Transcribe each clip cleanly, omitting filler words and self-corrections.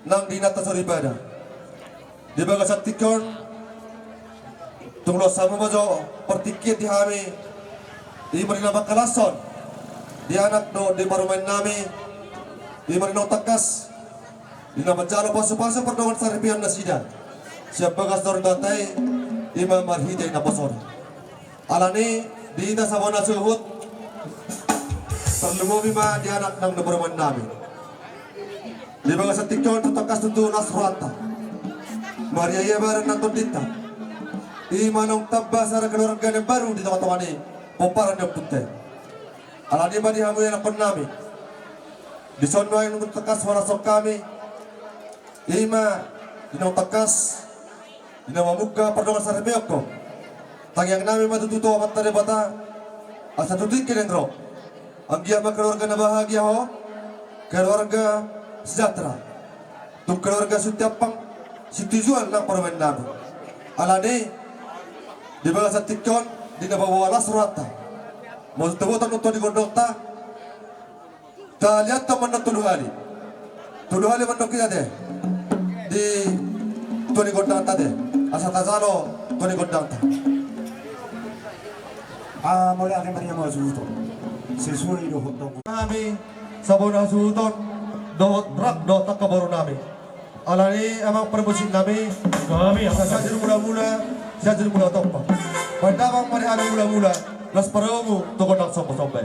nang dinata soribada. Di baga sa tikon, tunglo sama majo pertikit di hami, di marina bakalason, di anak do di barumain nami, di marina takas, di nama jalo pasu-pasu perdongan saripian nasida. Siap bagas dor datai, imam marhidai na pasor. Alani di ita sabona suhut, terlumumi ma di anak nang di barumain nami. Di baga sa tikon tutakas tutu nasrata. Maria iya bareng nantun dita. Imanong tabba sara keluarga yang baru di tengah-tengah ini. Pomparan yang putih. Alani ma di hamu yang nakon nami. Di sono yang tutakas warasok kami. Ima dinong takas. Dinong mamuka perdongan saribiyoko. Tangyang nami matututo amat tari bata. Asa tutik kinendro. Ang giyama keluarga na bahagia ho. Keluarga sejahtera. Untuk keluarga setiap pang situjuan ng parmen namin. Alani, di ba sa tikyon, di na bawala surata. Mo tubutan ito di gondokta. Taliat naman na tuluhali. Tuluhali man kita de. Di tuni gondokta de. Asa tazalo, tuni gondokta. Muli aking Maria mga suto. Sisuri do hotong. Kami, sabon ang suton. Dohot rak dohot kabaru nami. Alani amang permusin nami. Kami asa saja mula-mula saja mula topa. Pada amang mari ada mula-mula las paramu toko nak sompo-sompo.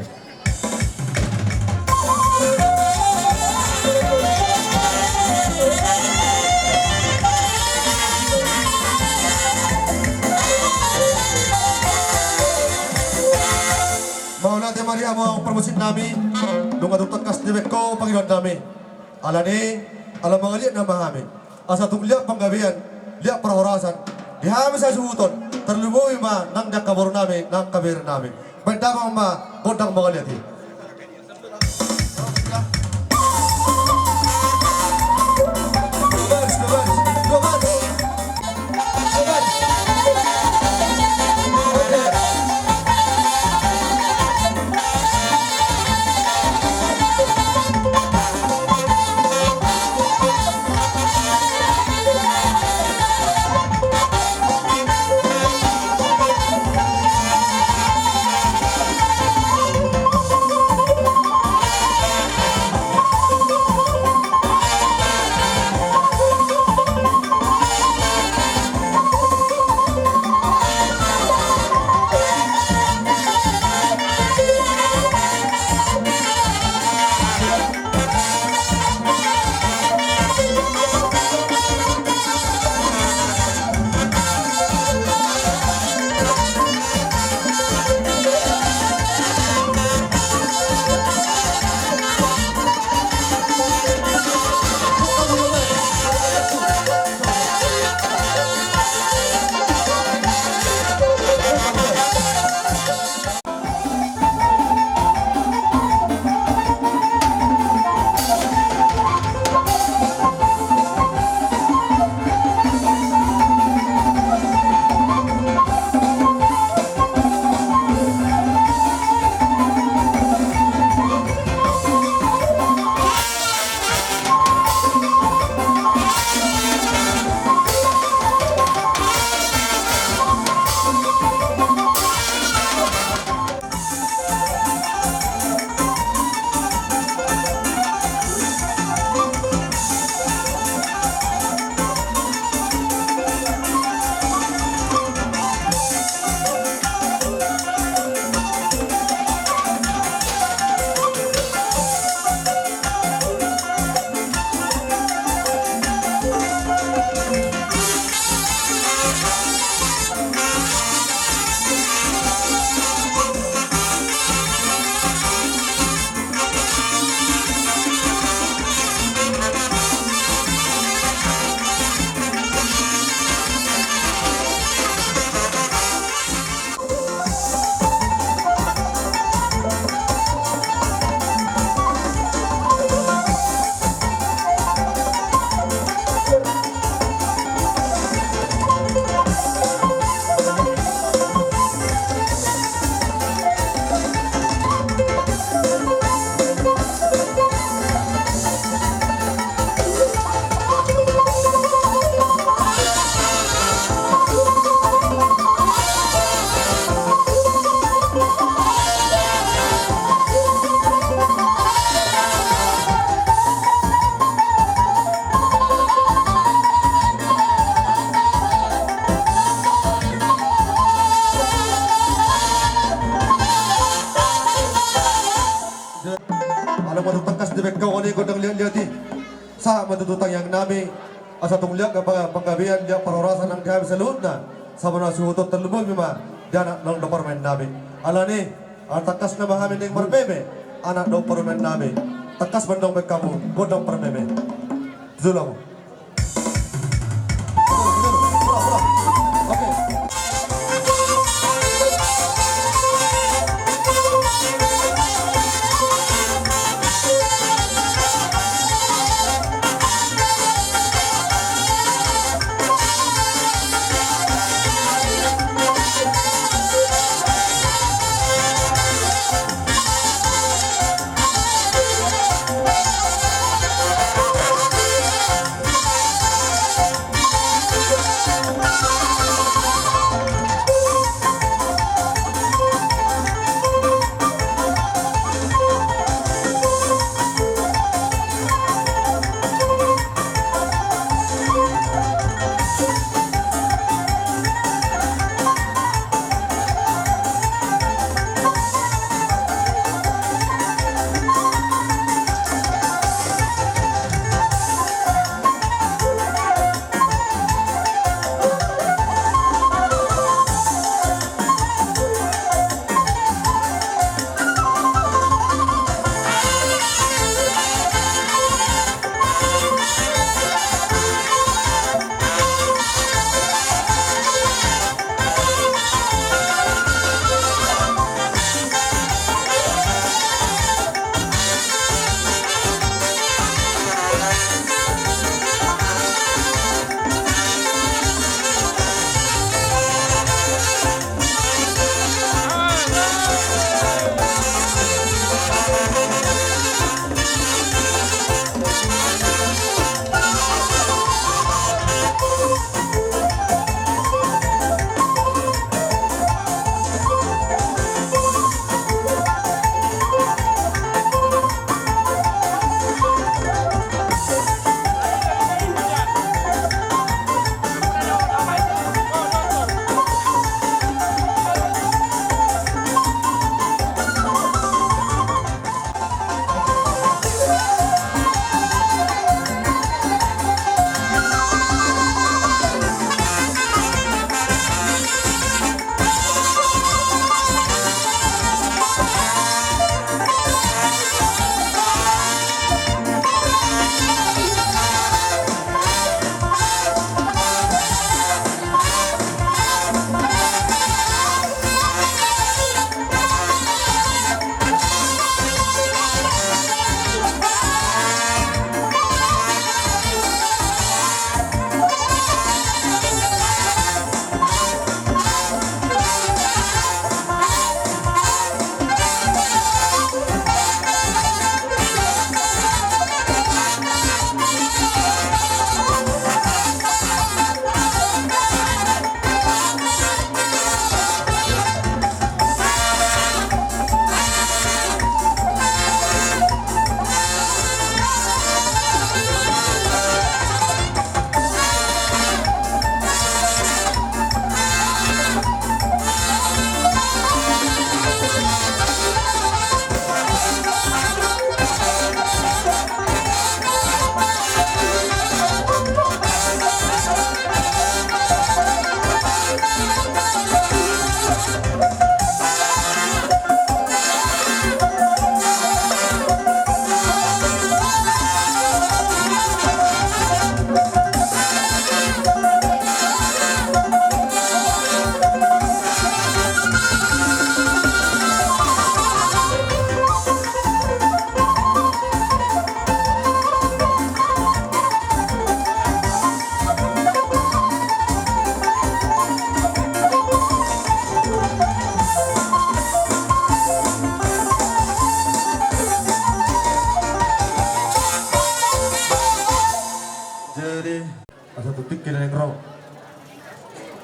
Mau nanti mari amang permusin nami. Dunga tutas di beko panggilan nami. Alani, alam mga liat na mahami. Asa tung liat panggabian, liat perahorasan. Dihami sa suhuton, terlumuwi ma nang kabaro namin, nang kabir namin. Berdamang ma, kodang mga liat. liati sa matututang yang nami asa tungliak kapag panggabihan dia perorasan ang kami sa loob na sa mga suhutot talubog nima diyan ng department namin alani ang takas na mahamin ng marbebe anak department namin takas bandong magkamu godong permebe zulang oke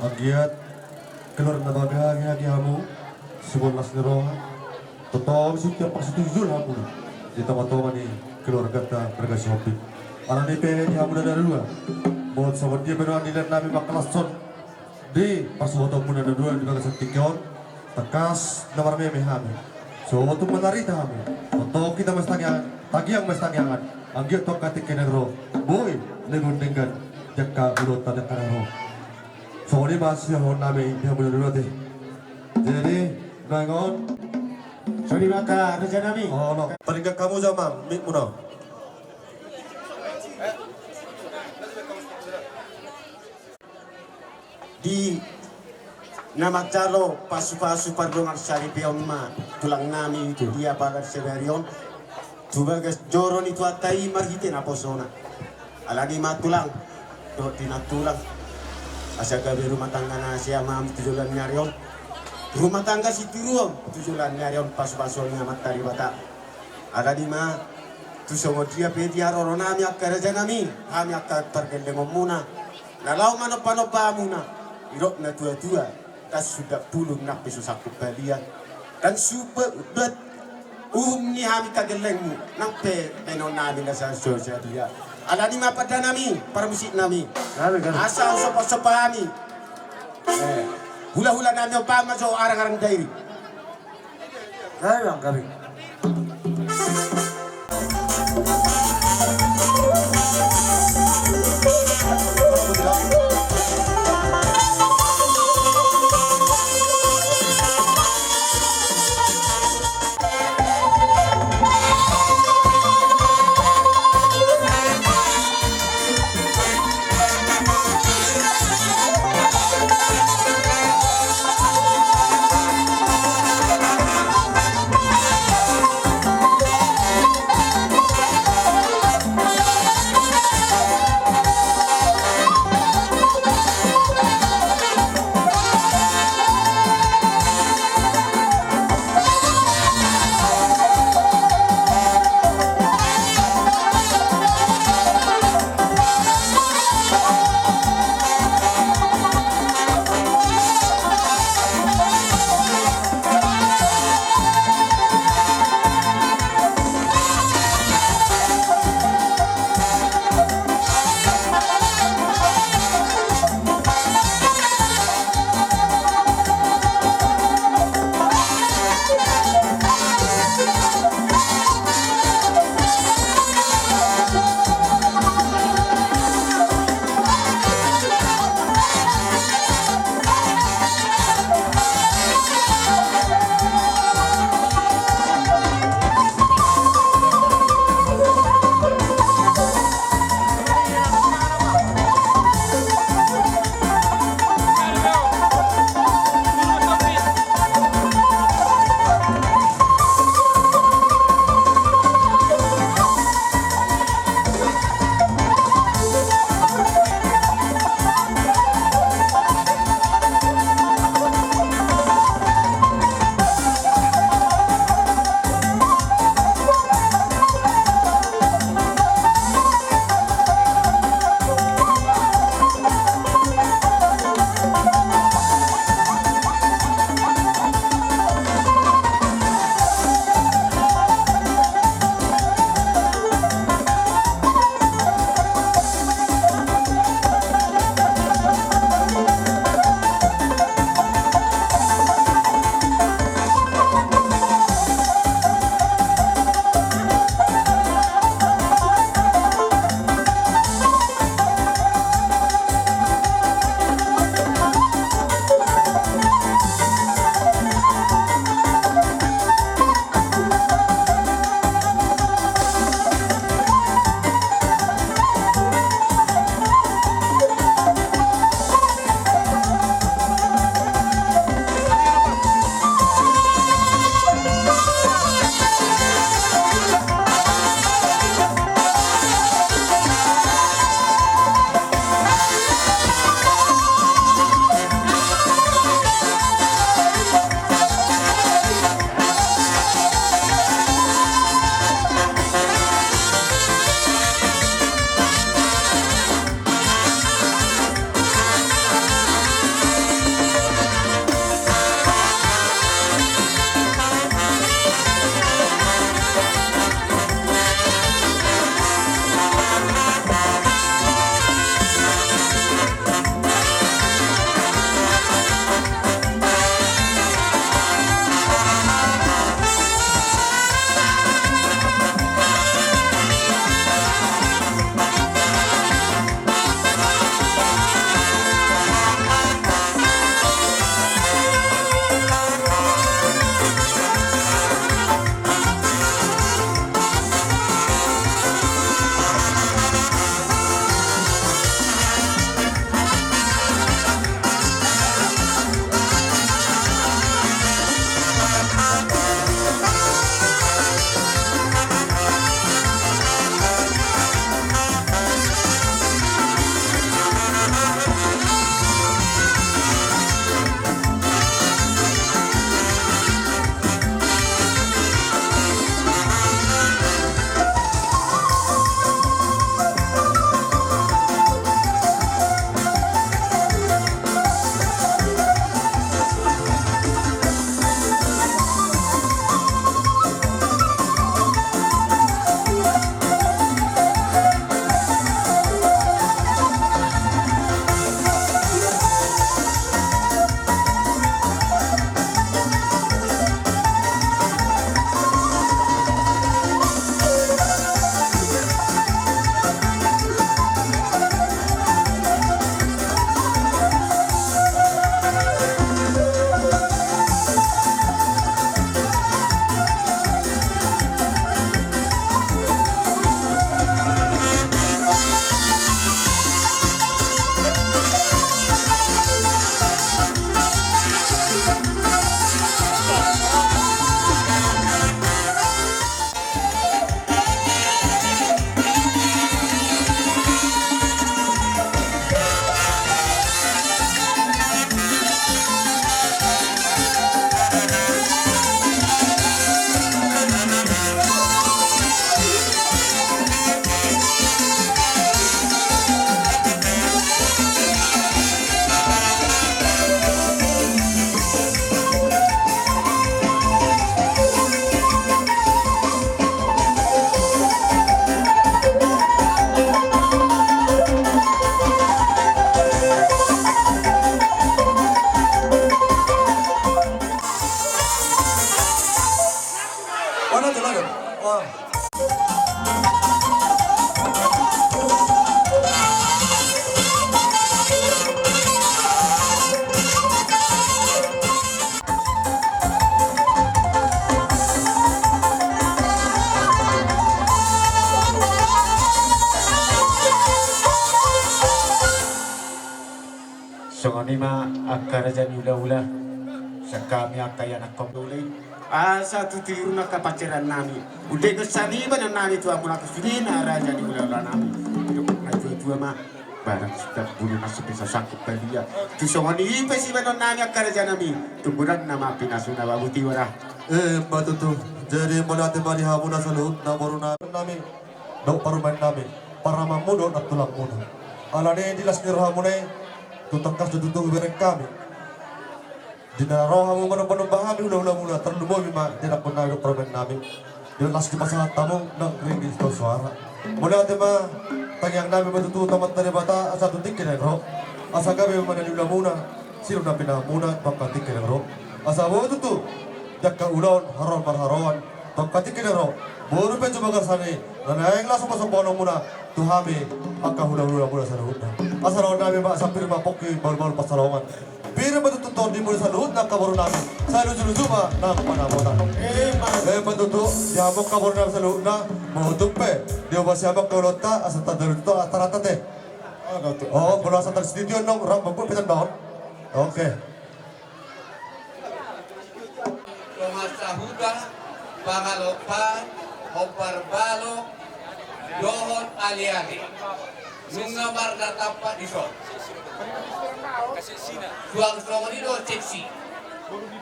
Agiat keluar na bagahagi hamu sebelas nero totoo setiap persetujuan hamu di tempat-tempat ni keluarga ta berkasih hobi anak ni pe ni hamu dari dua buat sahabat dia benar nilai nabi makalas son di pas foto pun ada dua di bagian tikon tekas nomor meme hamu so untuk menarita hamu foto kita mestanya tagi yang mestanyangan Anggit tok katik kenero. Boy, nengon dengan jaka urutan kararo. Sorry masih hon nami dia menurut deh. Jadi nangon. Sorry maka Raja Nami. Oh no. Paling kamu sama mik muno. Di nama calo pasu-pasu pardongan sari peon ma tulang nami itu dia bagar seberion tuba gas joron itu atai marhite na posona alagi ma tulang do tina tulang asa gabe rumah tangga na siya mam tujulan nyarion rumah tangga si tiruom tujulan nyarion pasu-pasu nya matari bata alagi ma tu songo dia pedi aroro nami akkaraja nami kami akka pergeleng muna nalau mano-pano muna irok na tua-tua tas sudah puluh nak susah kembalian dan super bet ni kami kagelengmu nampe eno nami nasa sosial dia ada di pada nami para musik nami asal sopa-sopa kami hula-hula nami opama so arang-arang dairi Kami. Songanima akarajan ula-ula sa kami akaya na komulay. Asa tutiru na kapaciran nami. Udah kesaliban na nami tuwa mula kesulina raja di ula-ula nami. Tua mah barang sudah bulu masuk bisa sakit balia. Tu songani ipe si banon nami akarajan nami. Tungguran nama pinasuna babuti wara. Batutu. Jadi melati mari hamuna salut na boruna nami. Dok parumain nami. Para mamudo na tulang mudo. Alane dilas ni rohamune. Tutangkas dududu berek kami. Dina rohamu mano-mano bahami ulah-ulah mula terlubo bima tidak pernah dok parumain nami. Dilas ki pasangan tamu nang ringgit suara. Melati mah tangyang nami matutu tamat dari bata asa tutik kena ro. Asa gabe manali ulah muna. Siro na pinamuna pagkatik kena ro. Asa bawa tutu. Jakka ulon haron marharon tongkati kinero boru pe coba garsane nanaeng langsung masuk bonong muna tuhami akka hula-hula muna sa luhut na asaraw namin sampir mapoki baru-baru pasalongan pira matututor di muna sa luhut na kabaro namin sa luju-luju ma na kapanabotan matutu dihabok kabaro namin sa luhut na mahutuk pe di ba sihabok kaulot ta asa tadalut to atarata te oh mula sa tagsitityon nung rambang po pitan doon okay. Sahuda, Pangalopan, Oparbalo, Dohon Ali-Ali. Nunga marga tampak di son. Suang songonino seksi.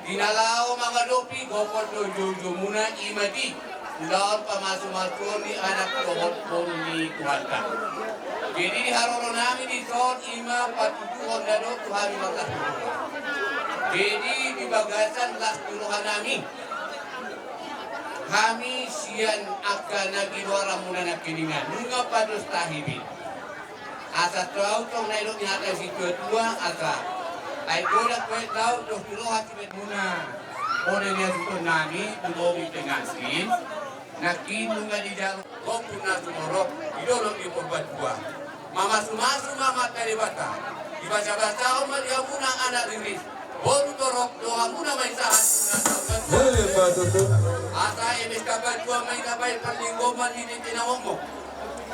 Dinalao mga dopi, gopon do muna imadi. Laon pamasu-masu ni anak dohon ni Tuhanka. Jadi haroro namin di son ima patutuhon na do Tuhan magkatutuhon. Jadi di bagasan las turuhan namin. Kami sian akan naginora muna na kiningan. Nunga pados tahibin. Asa tau tong nailok ni hata si tua asa. Ay gola kwet tau dos turuhan si muna. Ode niya si nami, tulomi tengaskin. Nakin nunga di jalo. Kopun na sumorok. Idolong di pembatua. Mama sumasu mama taribata. Dibaca-baca omat yang muna anak riris. Boru torok doa muna may sahat muna Batutu. asa emis kapan tua may kapay perlinggoman hindi tinawag mo.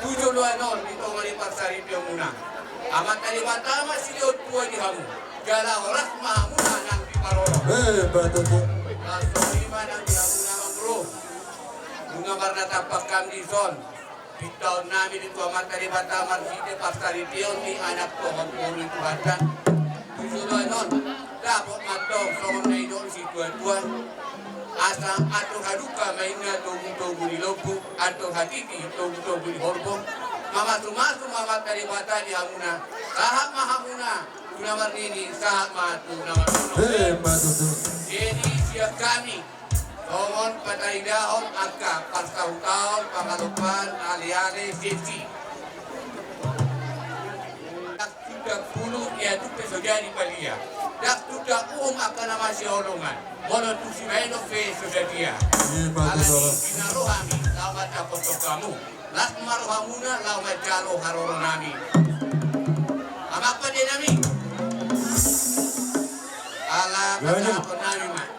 7 luanon dito malipat sa ripyo muna. Amat talibata masiliot tua di hamu. Gala oras mahamuna ng piparoro. Batutu. Laso lima ng dihamuna ng bro. Bunga marnatapak kam di zon. Bitaw namin ito amat talibata marsite pas sa ripyo ni anak ko magpuro ito hatan. 7 luanon. Dapat matong soong na idol si tuan-tuan. Asa atong haduka may nga tunggu-tunggu ni lopo, atong hatiki tunggu-tunggu ni horbong. Mamatu-matu mamatari bata di hamuna. Sahak mahamuna, tunamar nini, sahak matu namarunong. Batutu. Jadi siap kami, songon patay daon, angka, pastaw-taon, pangalupan, ali-ali, sisi. Dak 30 ya tupe sojani palia. Dak tudak akan nama si olongan. Walau tu si maino fe sojadia. Batutu. Alani pinarohami, lawat dapat kamu. Las marohamuna, lawat jalo haroronami. Amak pa din nami. Ala kasapon nami man.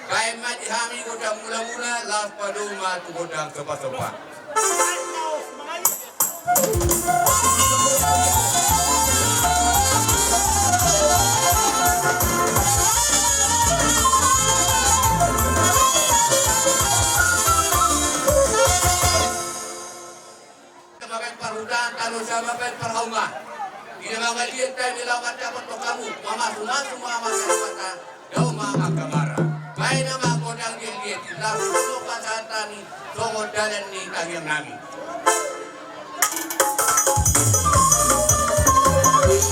Kaya matihami godang mula-mula, las paduma tu godang sopa-sopa. Kalau sama pen perhaungan, di dalam kalian tahu dilakukan dapat kamu, mama semua kata, jauh mama kamara. Main nama kodang dia, lalu untuk pasatan ni, somod dalan ni tangyang nami. Aku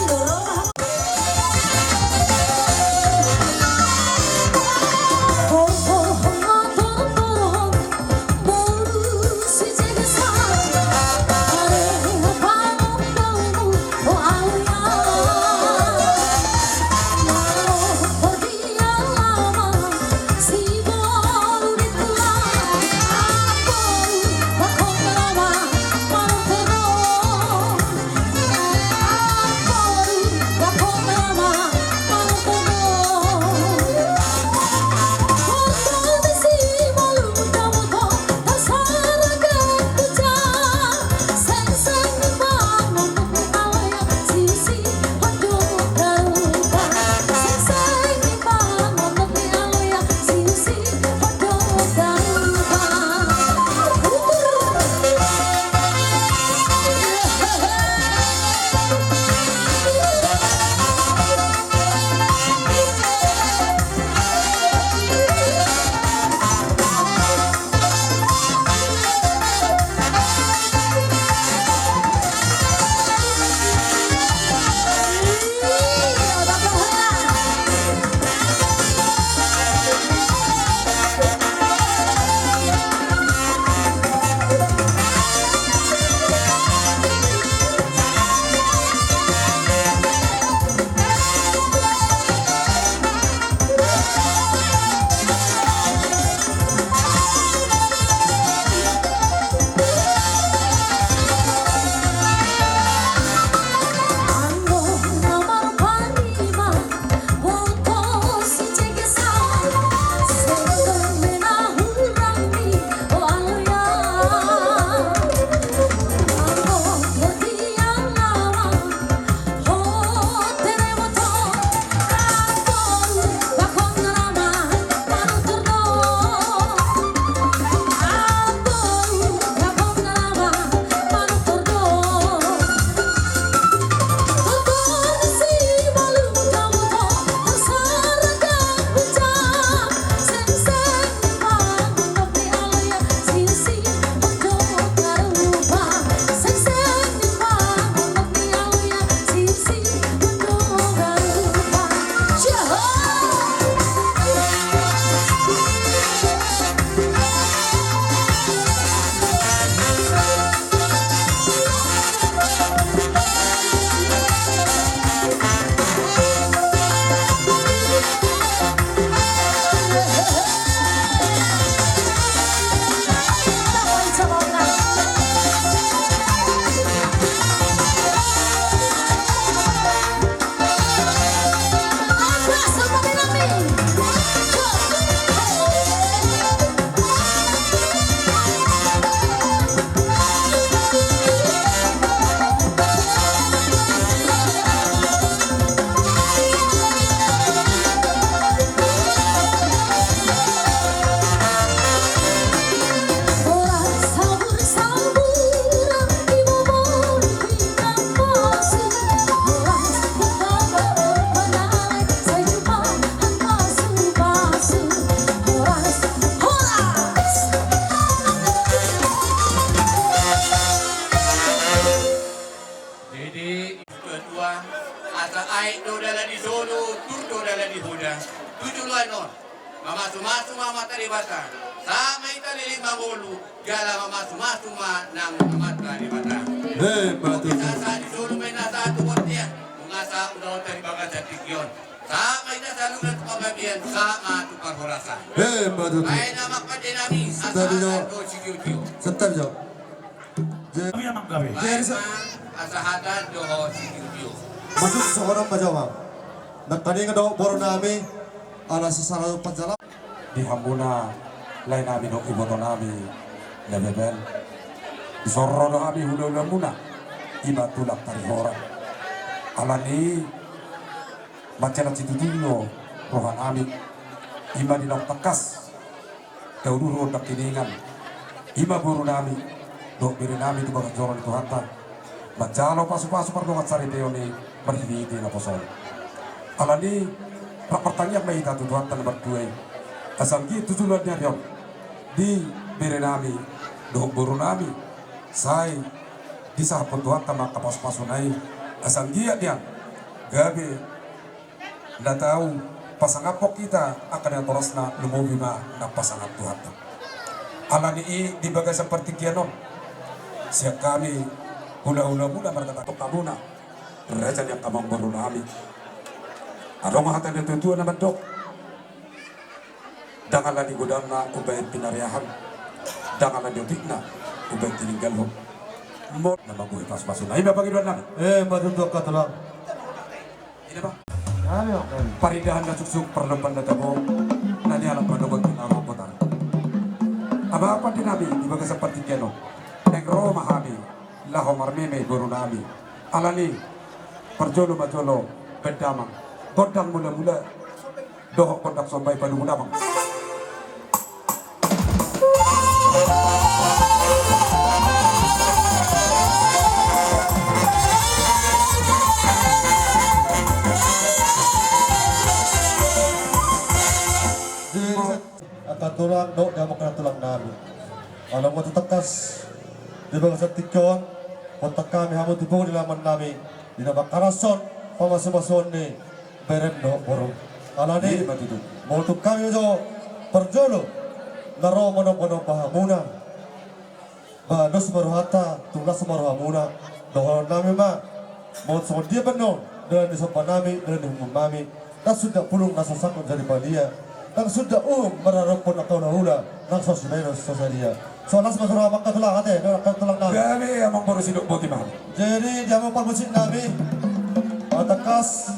Jadi tua asa ai do dala di solo tur do dala di hoda tujuan non mama sumasu mama tari bata sama ita lili mabolu gala mama sumasu ma nang mama tari bata kita sa di solo may nasa atu wortia mungasa udah tari baga sa tikyon sama ita sa lugat pagabian sama tu parhorasa ay nama kadinami asa do sikyo Sebentar, Kami yang manggabe. asa hadan do sikyo Masuk seorang pajama. Nagkani nga daw boro nami ala sa sarado pajala. Di hambuna lain namin o iboto namin na bebel. Isoro na kami hulaw muna. Iba tulak tarihora. Alani macam situtuyo rohan amin. Ima dinok takas. Kaururo na kiningan. Ima buru namin. Dok biri namin di bawah joran Tuhan ta. Bacalo pasu-pasu pardongat sari teoni berhidi na posol. Alani pertanyaan may Tuhan ta nomor 2. Asam gitu tujuannya yon. Di biri namin. Dok buru namin. Sai di sahapon Tuhan ta maka pas-pasunay. Asam dia gabi na tahu pasangapok kita akan yang toros na lumubi na pasangap Tuhan ta. Alani di bagai seperti kianon. Siap kami hula-hula muda berkata kamu na raja yang kamang baru nami adong hatan itu tuan naman dok dangalan di gudang na ubayin pinariahan dangalan di utik na ubayin tininggal ho mo na mabuhi pas-paso na iba pag-iduan namin Madudok ka tulang. ini ba paridahan na suksuk perlemban na tabo na nialang panubag pinaropotan apa din namin di baga seperti kiano negro mahami laho marmeme guru nabi alani perjolo majolo bedamang kodang mula-mula dohok kondak sombai padu mudamang Akan tulang dok damok na tulang nami. Alam mo tatakas. Di ba sa tikyon, kontak kami hamon tibo di laman nami. Di na bakarason, pamasumason ni Berendo Boro. Alani, mau tu kami jo perjolo, naro mono-mono bahamuna. Ba dos maruhata, tulas maruhamuna. Dohon nami ma, mau so dia benon, dengan disopan nami, dengan dihukum nami. Dan sudah pulung nasasakon jadi balia. Dan sudah merarapon atau nahula, nang sosimenos sosalia. So las masuk apa katulang ate, katulang nami. kami amang baru sidok boti mahal Jadi jamu permusik nami, atakas,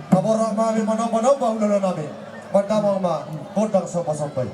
kaborak nami mana-mana bahula nami. Padamang ma, kodang sampai-sampai.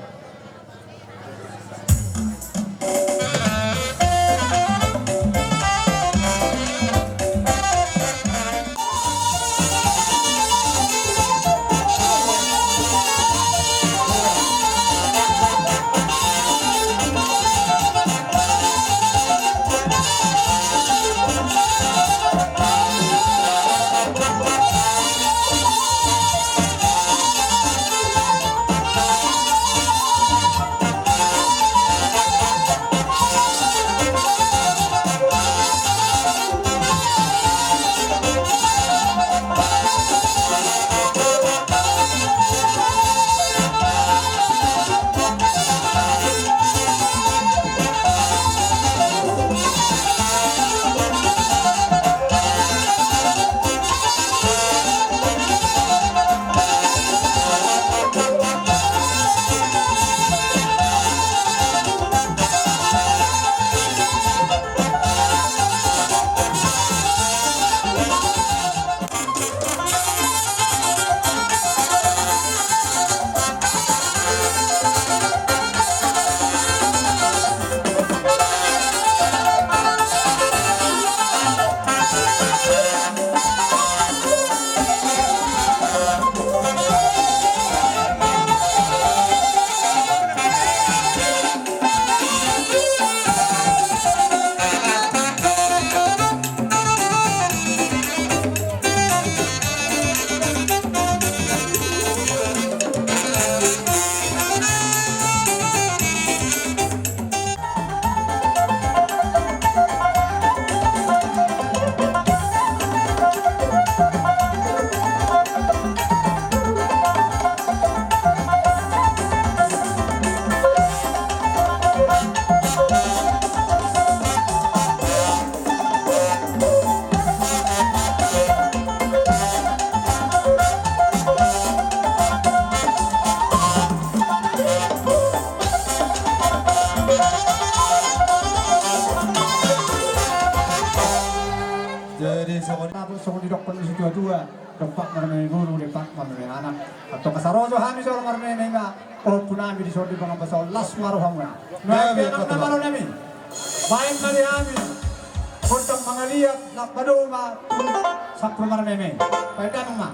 di sokon. Tapos sa kung didokpan si dua-dua, dokpak marami guru, depak marami anak. Atau kasaroso kami sa marami nga, o punami di sordi mga pasal, las maruhang nga. Nagpianang na maro namin. Bayan mali amin. Kuntang mga liyak, nakpaduma, sakro marami. Pagdanong ma.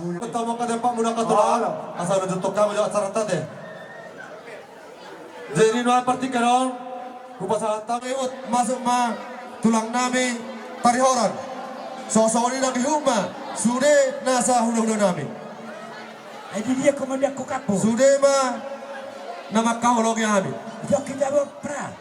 Pertama kali Pak muna katulaan, asal nututok kami jauh acara tadi. Jadi nuai partikeron, kupasahan tangiut masuk ma tulang nami tarihoran. Sosok ini lagi huma, sudah nasa hulu nami. Ini dia komandan kukapu. Sudah ma nama kau logi kami. Jok kita berperang.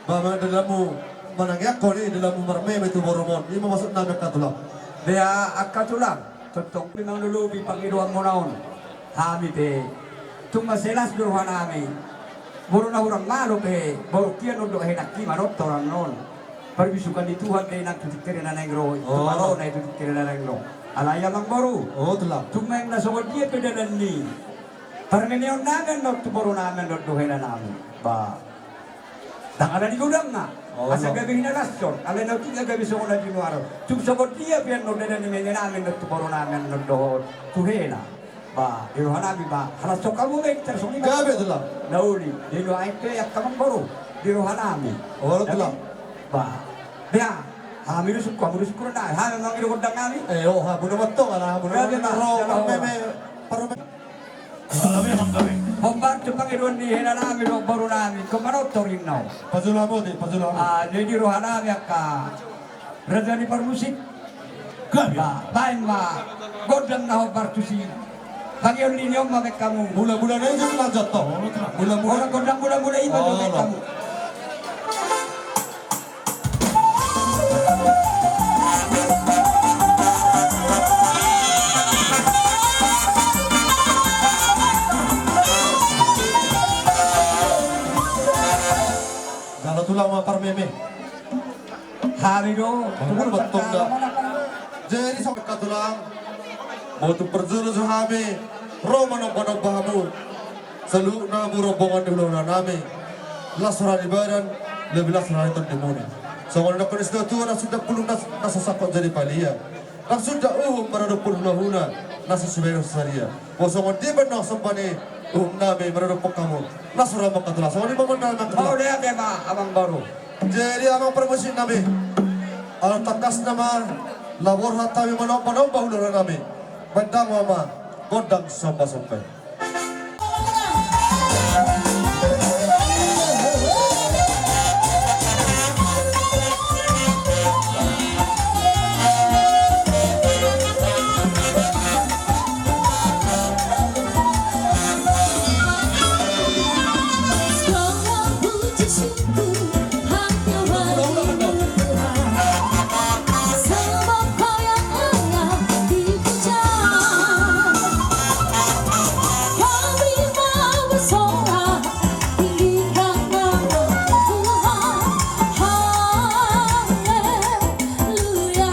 Mama dalamu manangyak ko ni dalamu marme itu boromon. Ini masuk naga katulang. Dia akatulang totong pinang lulubi Panginoon mo naon. Hami te tumaselas duruhan nami. Boro na urang malo pe boro kian undo henaki marot torang non. Perbisukan di Tuhan kay nagtutikir na negro. Tumaro na itutikir na negro. Alaya lang boro. Oh telah. Tumeng na sungod dia pedalan ni. Parangenion namin no tuboro namin no duhena namin. Ba. Tangala di gudang na. Oh, Asa no. gabi na rasyon. Alay na tiga gabi sa una Januaro. Tumsabot dia pian no dedan ni mengen namin no tuboro namin no do tuhena. Ba, iruhan namin ba. Halas so kamu ngay tersong Gabi telah. Nauli. Dilo ay kaya kamang boro. Diruhan namin. Oh telah. Ba. Dia. Kami rusuk kamu rusuk na. Kami mang irugod namin. Oh ha buno matong ala buno Gabi na. ro meme parome. Hombar tu Panginoon ni hena namin o baro namin. Kumanot to rin now. Pazulamo di pazulamo. Jadi rohan namin ka. Raja ni permusik. Bain ma. Godang na hombar tu si. Bagian linyo mamek kamu. Mula-mula na yun lang jatuh. Mula-mula. Orang godang mula-mula iba Oh, mamek no. kamu. Kalau tulang mah parmeme. Hari do. Bangun betul dah. Jadi sampai katulang. Mau tu perjuru suhami. Romanok manok bahamu. Selu na rombongan dulu na nami. Lasra di badan. Lebih lasra itu demoni. So kalau nak kena tu nak sudah puluh nasa sakot jadi palia. Nak sudah meraduk puluh lahuna. Nasa sebagai saria. Kosong di benar sempane. Nami meraduk kamu. Lasra makatulang. So ini memandang Oh katulang. dia bema abang baru. Jadi amang permusin nabi. Al takas nama labor hatawi manok bahuluran nabi. Bandang mama godang sampai. Segala puji syukur hanya bagi Tuhan. Semua kau yang layak dipuja. Kami mau bersorak tinggikan nama Tuhan. Haleluya.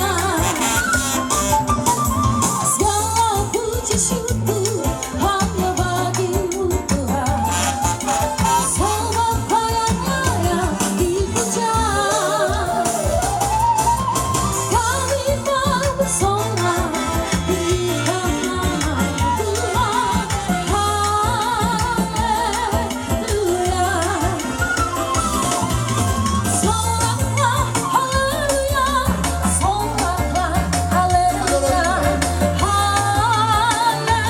Segala puji syukur hanya bagi-Mu Tuhan. Semua kau yang layak dipuja. Kami mau bersorak tinggikan nama Tuhan. Haleluya. Soraklah haleluya. Soraklah haleluya. Haleluya.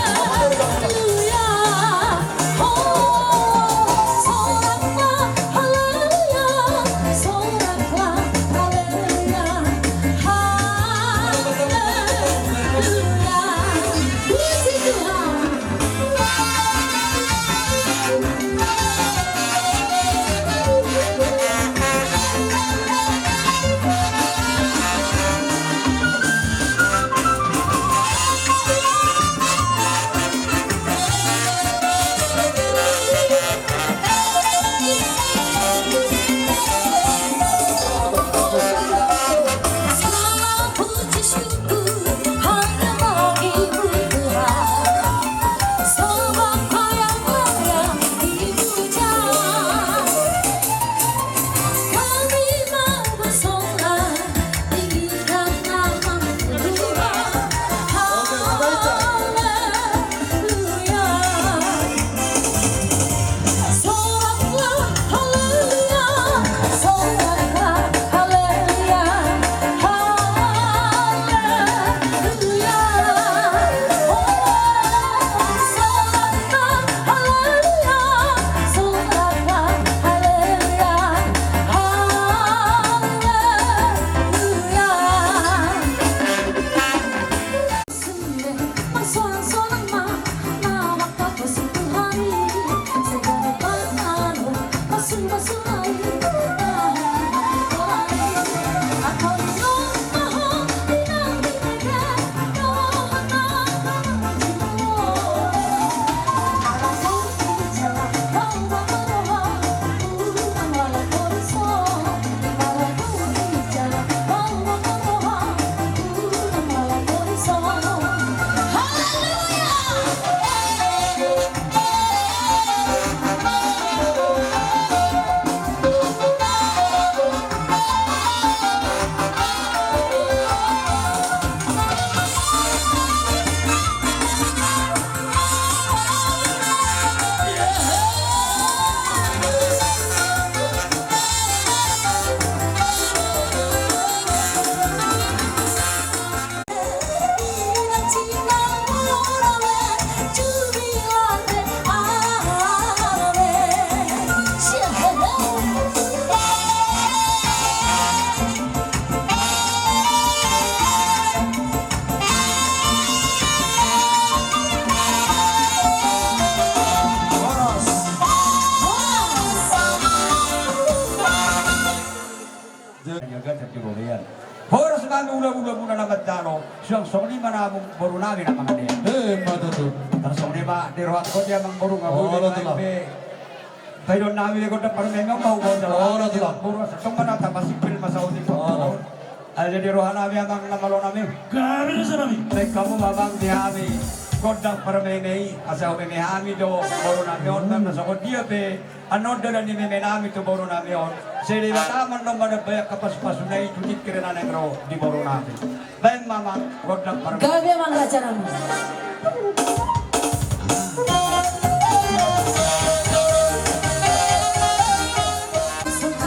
malo siyang songni manamong boru namin ang mga niya. Matutu. Terus songni ba diruhat ko dia mang boru nga Oo, boru tila. tayo namin ko na parang memang mau ko Oo, tila. boru sa tong mana ta masipil masaudi ko. Oo. Ada diruhan namin ang namalo namin. Grabe na sa namin. Like kamu mabang di kami kodang parmenei asa kami kami do boru namin on na sa dia be ano dala ni meme namin to boru namin on seri taman no mana bayak kapas-pas na itutit kirana negro di boru namin ben mama kodang parmenei Gabi ang mga raja namin. Ser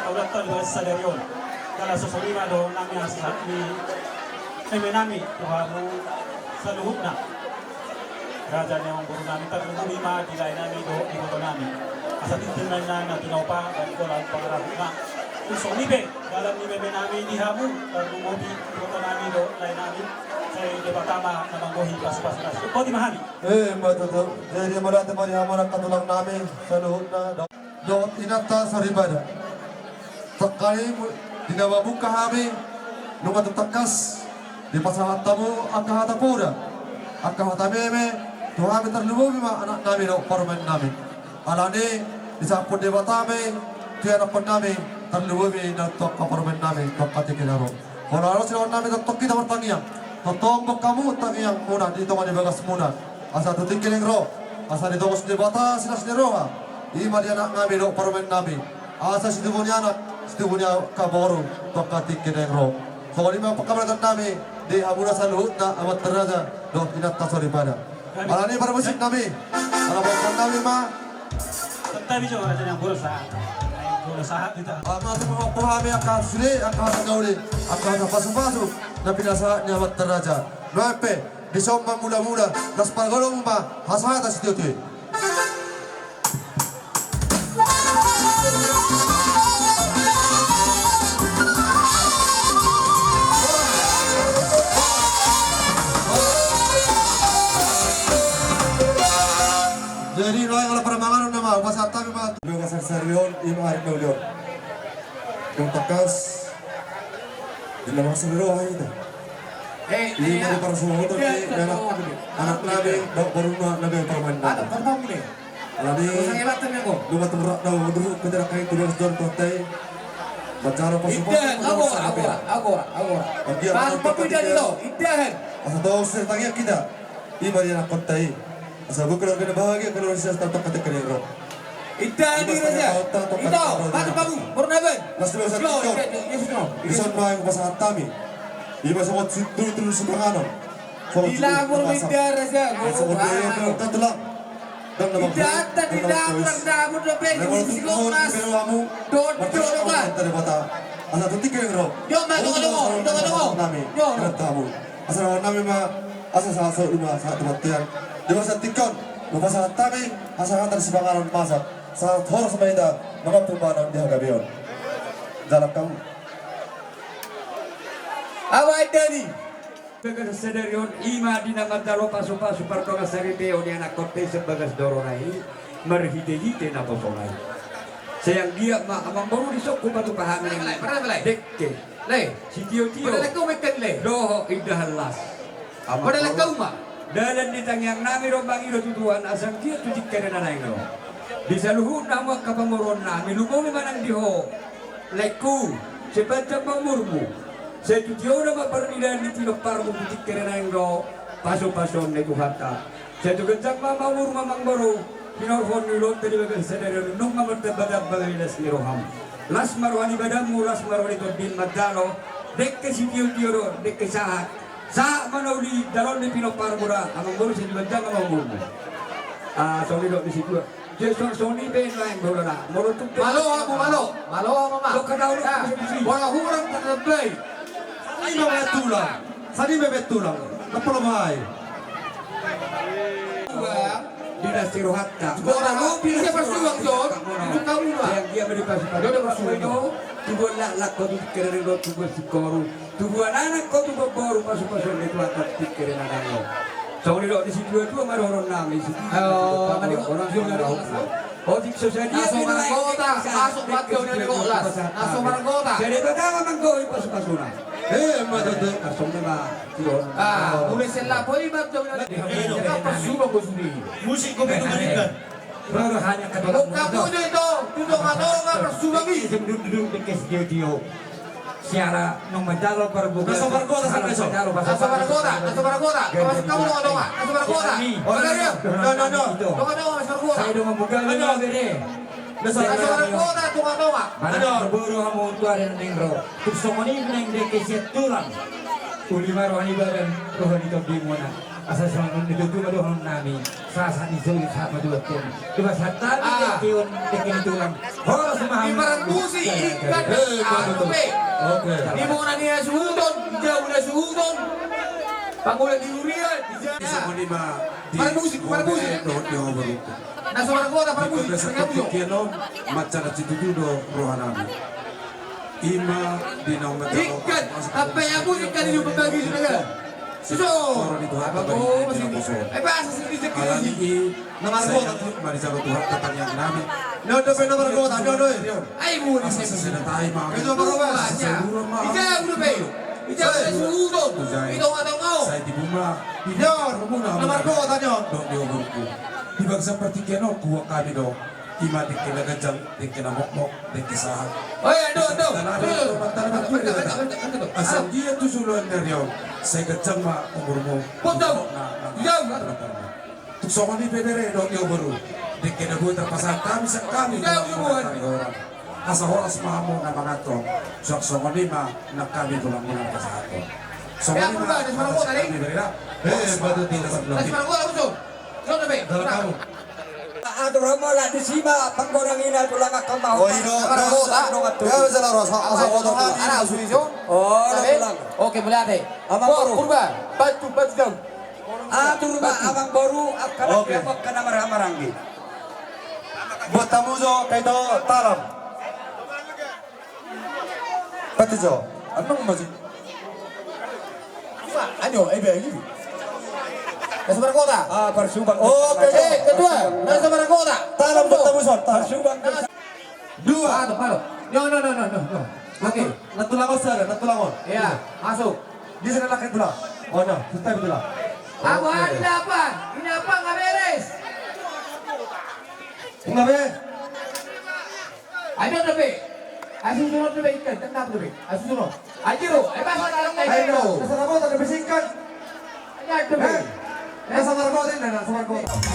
kaulatan di Sadarion. Kala susulima do nami asal ni nami tuhamu sa luhut na. Raja niya ang guru namin tatlong lima dilay namin do iboto namin. Asa titingnan na tinopa dan ko lang pangarap na. Kung nibe dalam ni bebe namin dihamu tatlong mobi iboto namin do lay namin. Saya debatama na manggohi pas-pas na. Ko di mahali. Matuto. Jadi malate mari hamanak katulang namin sa luhod na doon inata sa ribada. Takali dinawabuka kami nung atutakas di pasahat tamu akahatapura akahatameme tuhan terlubuhi ma anak namin o parmen namin. Alani disapun debatame tiada pun namin terlubuhi na tok parmen namin tok katikinaro. Kalau harus lawan namin tok kita bertangiang. Totonggok kamu tangiang muna dito nga dibagas muna. Asa tutikiling ro. Asa dito kos debata sinas ni roha. Ima dia nak ngambil o parmen namin. Asa situ punya anak situ punya kaboru tok katikineng ro. So kalau lima pekabaran namin di hamuna sa luhut na amat teraja do inat tasori pada. Alani para musik namin. Alabakan namin ma. Tapi jo raja yang berusaha. Berusaha kita. Masuk memahami akan sini akan gauli akan pasu-pasu na pinasa niya amat teraja. Noepe di somba mula-mula las pargolong ma hasahata si tiyo-tiyo. Jadi no yang para manganon na mga pasata mi mga tulo sa saryon imo ari na ulyon. Yung takas di na sa biro ay ito. Ini mo para sumuot ni anak namin baru na nabi permain na. Ada pertama ni. Alani Sangelatan ako. dua tumrak daw dulu kedara kay tulos don tote. Bacara pasukan. Agora. Pas papida dito. Idahan. Asa daw sa tangya kita. Iba dia nak kontai. Asa bukan kena bahagia kalau siya tatak kata kalian. Idahan di raja. Ito, batu baru. Purnaban. Las dua sa tikyo. Ison ba yung pasahat kami. Iba sa kot dulu sa panganon. Dilabur idahan raja. Sa kot yung tatulak. Idahan dilabur na pwede mo sikonas. Dodo ka. Asa tutik kalian ro. Yo, matungo. Yo. Asa namin asa sa lima sa tumatian. Di ba sa tikon, mapasahat kami, asa hantar si pangalan masak. Sa horas sa mayda, mga pumanang di hagabiyon. Dalam kamu. Awai dari. Bagas Sadarion ima di nama dalo pasu-pasu partoga saripeo di anak kote sebagas doronai marhite-hite na posongai. Sayang dia amang baru disok kupatu pahamin yang lain. Dekke. Lay. Si Tio-Tio. Padahal kau mekan lay. Doho idahalas. Padahal kau mah. Dalan di tangyang nami rombang iro tutuan asang kia tutik kena nanay no. Di saluhut na mo kapamoron nami lumaw naman ang diho. Laiku, sepanjang mamurmu. Sa tutyo na maparnilan di tinopar mo tutik kena nanay no. Paso-pason na tuhata. Sa tuganjang mamamur mamangbaro. Pinorhon nilot tadi bagan sadarion nung mamartabadab bagailas ni roham. Las marwani badamu, las marwani todin magdalo. Dekke si Tio-Tio, dekke sahat. Sa manauli dalon ni pinopar mura amang baru sa dibandang amang murmo. So ni di situ. Jadi so ni ben lain bola na. Moro tu. Malo mama. Lo kadau lo. Wala hurang terplay. Sani bebetulang. Kapalo mai. Dinasti Rohatta. Orang lu bisa bersuang John. Itu kamu lah. Yang dia berpasi pada. Dia bersuang. Tubuh lak kau tu keren lo tubuh sikoru. Tubuh anak kau tu baru pasu-pasu itu akan pikirin anak lo. Soalnya lo di situ itu maroron nami. Orang oh di sosial dia Masuk barang kota. Masuk bakau ni kelas. Masuk barang kota. Jadi pertama mangkoi pasu-pasuna. Madade. Kasong na Boleh selap pun bakau ni. Apa suruh kau sendiri? Musik ko pinugalitan. Baru hanya kata Kamu itu duduk mana orang bersuara ni? duduk di kes dia siara nung madalo perbuka Nasa barkota sa preso. Masuk barang kota. Masuk kamu dong dong. Masuk barang kota. Mana dia? No. Dong dong masuk barang kota. saya dong membuka lagi bere Masuk barang kota dong dong. mana berburu hamu tua dan nengro tuk somoni neng de keset tulang uli marwani badan rohani to di mona asal sama itu tu dohon nami sasa di zoli sama dua tem coba satan de kion de tulang Horas mahal. Ibarat busi, ikan anu be. Oke. Di mana dia suudon, jauh dia suudon. Pangulan di Urian, di Isa Jaya. ko lima di Para musik, para musik. do di overuko. Nasa mga kota para Di busi, sa sa kabuyo. kapikyanon, matcha na sitududo rohanami. Ima di na Ikan, apa yang busi kan hidup berbagi sudah. Suso. Orang itu apa Ako, bari masih di bisa. na Bahasa sedikit Alani sekali. i marisaro Tuhan tatang yang namin. Nodo pe nomor kota, nodo. Ay, muli Asa sa sinatay mga Ito mga bas. Siguro mga Ikaw, udah be. Ikaw, sa suudon. Ito ang atong mo. Sa di buma. Nyor, nomor kota nyor. Do di overuko. Di bang sa partikyano kuha kami do. Ima di kinagajang, di kinamokmok, di kisahan. Oh ya, do. Asal dia tu suluan dari yon, saya kecang ma umurmu. Potong. Jauh. Tuk sokan di pedere dok yo baru. Di kena buat terpasang kami sekami. Jauh, buat. Asa horas mamu na mga to. Sok sokan di ma nak kami tulang muna pasato. Kaya ako ba, nasa mga kota, Batu di dapat Nasi lebih. mana gua musuh. Sono be. Dalam kamu. Ato ramo la di sima pangkorang ina tulang akamaw. Oh, ino. Ya bisa lah Ros. Asa kota. Ana suliso. Oh, tulang. Oke, mulai ate. Abang baru. Purba. Batu jam. Ato rumah abang baru akan Oke. dapat kana marang-maranggi. Buat tamu jo kaito talam. Pati jo. Ano mo masih? Anyo, ini. Nasa mana kota? Ah, persubang. Oke. Kedua, nasa mana kota? Talam buat tamu jo. Talam. Persubang. Dua. Palo. No. Oke. Natulangon sana, natulangon. Ya, masuk. Di sana laki tulang. Oh no, sustai betul lah. Ako hinapan. Hinapan nggak beres. Enggak be. Ayo na be. Asusunod na be ikan. Tanda na be. Asusunod. Ayo. Basa na lang kayo. Ayo. Nasa nakota na bisikan. Ayo na be. Nasa markota na, nasa markota. Aku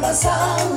Asal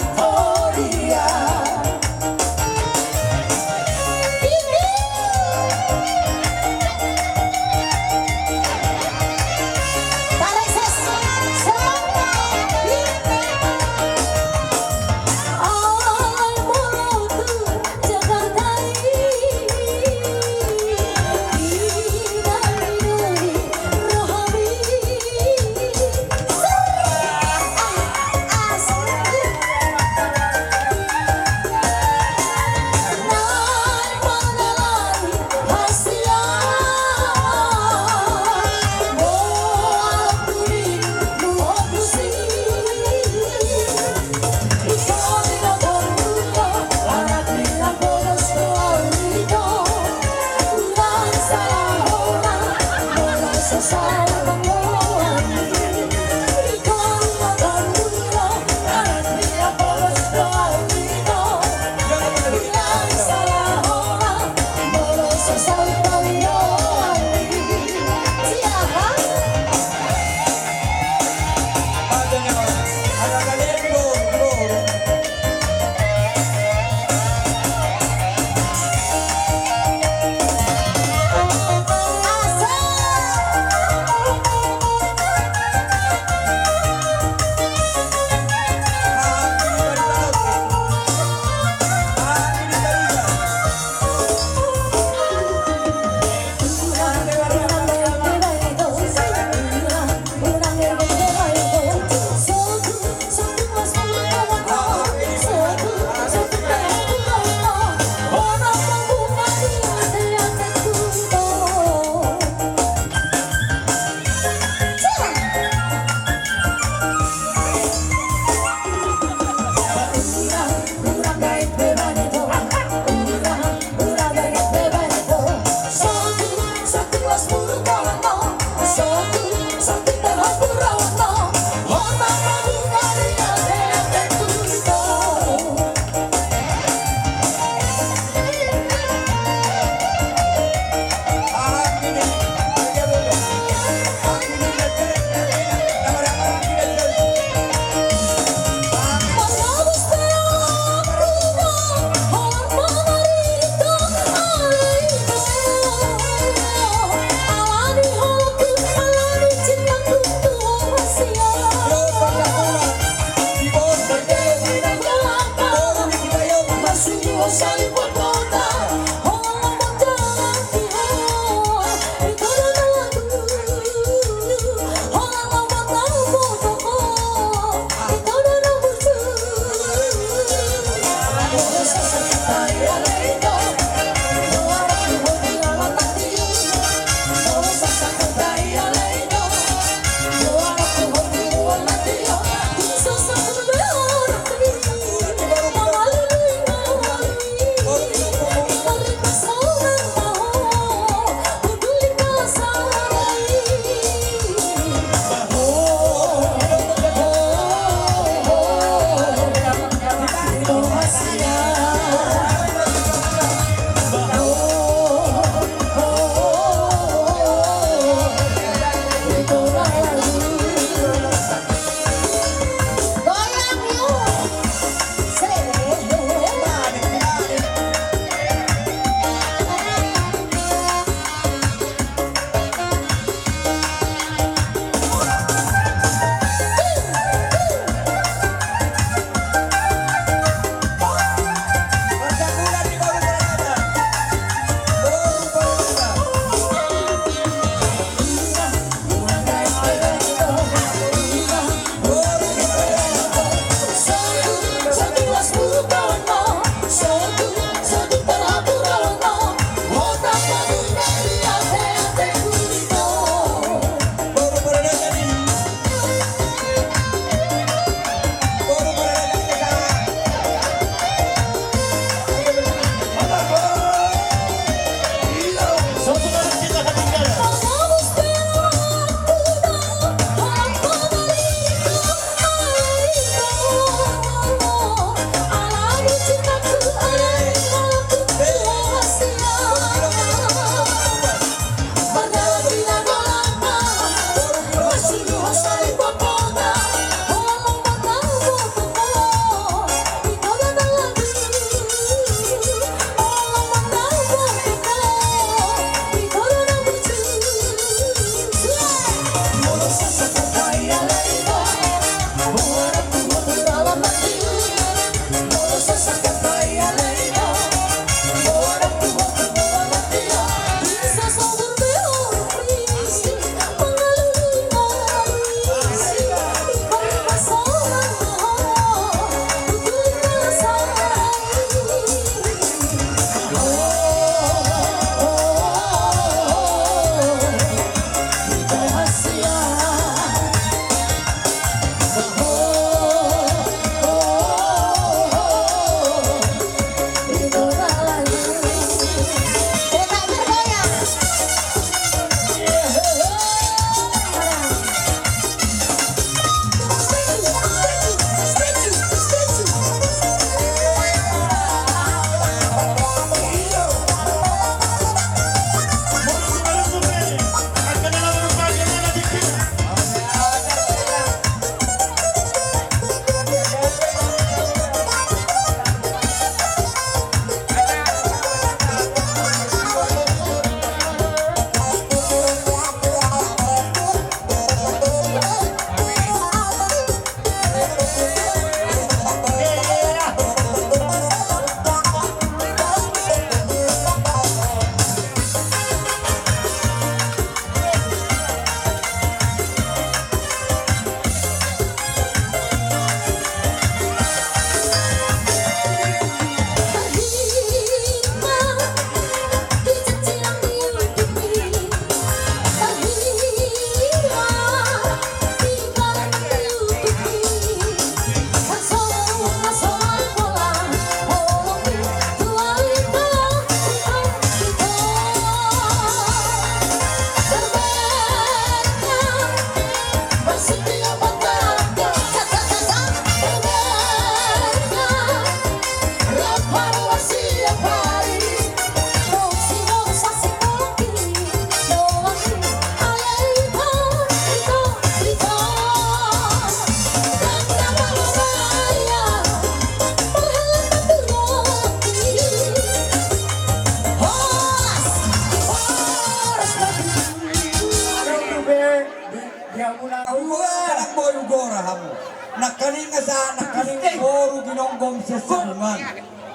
dia muna Anak mo yung gora hamo. Nakaning nga sa nakaning boro ginonggong siya sa bungan.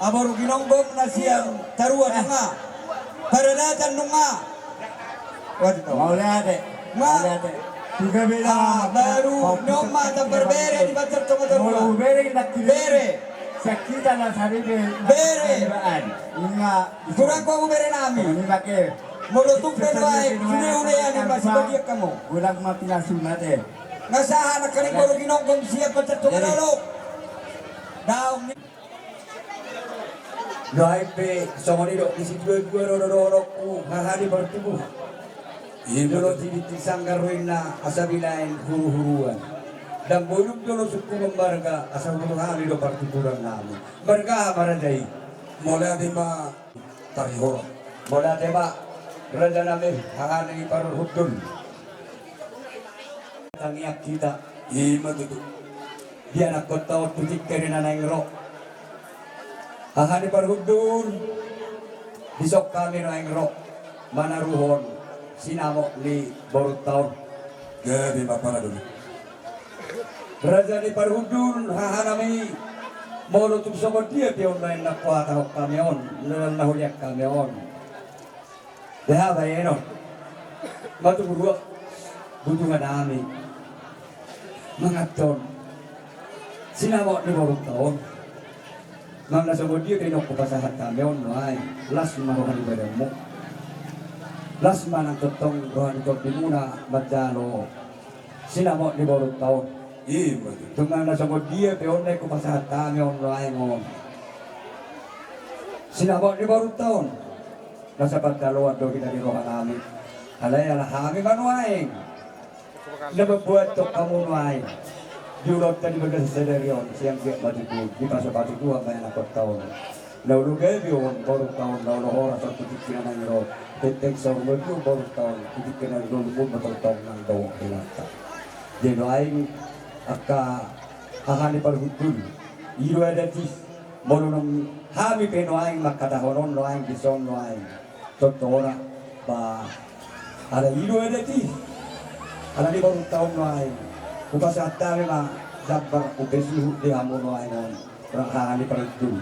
Aboro ginonggong na siyang taruan nga. Paranatan nung nga. mau lihat deh juga bilang Baru nyong mata berbere di baca tunggu mau taruan. bere kita Bere. sakita lah hari ini Bere. ingat Kurang ko bere namin. ini pakai Mulutok na naay. Sune-une yan yung masibagyak ka mo. ulang mati langsung nanti Nga sa nakaning boro ginonggong siya baca tunggu taruan. Daw ni Dahil pe, somonido, isipyo roro ku hahari bertubuh. Idolo di sanggaruin na asabilain huru-huruan. Dan bulog dolo suku membarga asal huru-hari do partituran namin. Barga maranday. Mulai di ma tarihora. Bola teba, raja namin hahari parhudul. Tangiak kita, Ima tutu. dia nak kota tutik kerana naingro. Hahari parhudul. Bisok kami naingro. Manaruhon. Sinamok ni baru tahun. Gabi mapara dulu. Raja ni parhudul hahanami molo tuk sobat dia pion main nak kuat hok kamion nan nahuliak kamion. Dah bayeno. Batu buruk butuh nami. Mangaton. Sinamok ni baru tahun. Mang sobat dia kena kupasahat kamion noai. Las marohan ibadahmu. Las manang totong rohan tot dimuna badalo. Sinamok ni baru tahun. Ima tutu. Tungan na sa dia peon na ko pasahat kami online mo. Sinabot ni baru taon. Nasa pagkaluan do kita di rohan namin. Alay alahami manuaing. Nababuat to kamu nuaing. Diulot tadi baga sa sederyon siyang kaya batiku. Di pa sa batiku ang bayan ako taon. Naulugay biyon baru taon. Nauluhora sa titik kinanangiro. Titik sa umod yung baru taon. Titik kinanangiro lumog matagtaon ng dawang pilata. Di nuaing aka ahani parhudul iro adatis molo nang hami penoaing makadahonon noaing bison noaing totora ba ala iro adatis ala ni baru taon noaing kupasa atame ma dabbar upesihu di amo noaing on orang ahani parhudul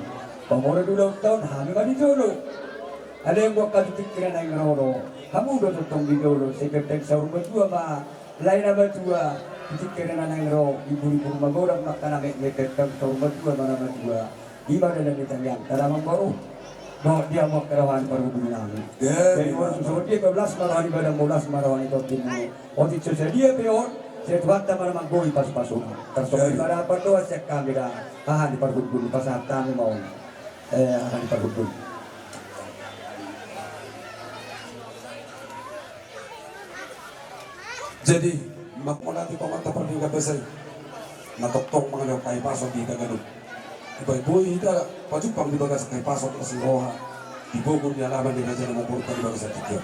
pamora dulu taon hami ma di dulu ada yang buat katutik kira naing rono hamu do totong di dulu sekretek saur berdua ma lain apa dua Ketika na nangro ibu-ibu magorang makanamit mepet kang saumad dua mana dua iba na lang italian talamang baru no dia mau kerawan parhudul namin jadi orang susunod dia 12 marahan iba ng 12 marahan ito tinuno o dito sa dia peon sa tuwanta para maggoy pas-pasunan terus para pandoa sa kamera hahan di parhudul pasat kami mau hahan di parhudul. Jadi magmulati pamanta pardinga besay. Natoktok mga daw kay pasok di kagano. Iba-iboy ita pajupang di baga sa kay pasok kasi roha. Ibogol niya laban ni Raja ng Mupurta di baga sa tikyo.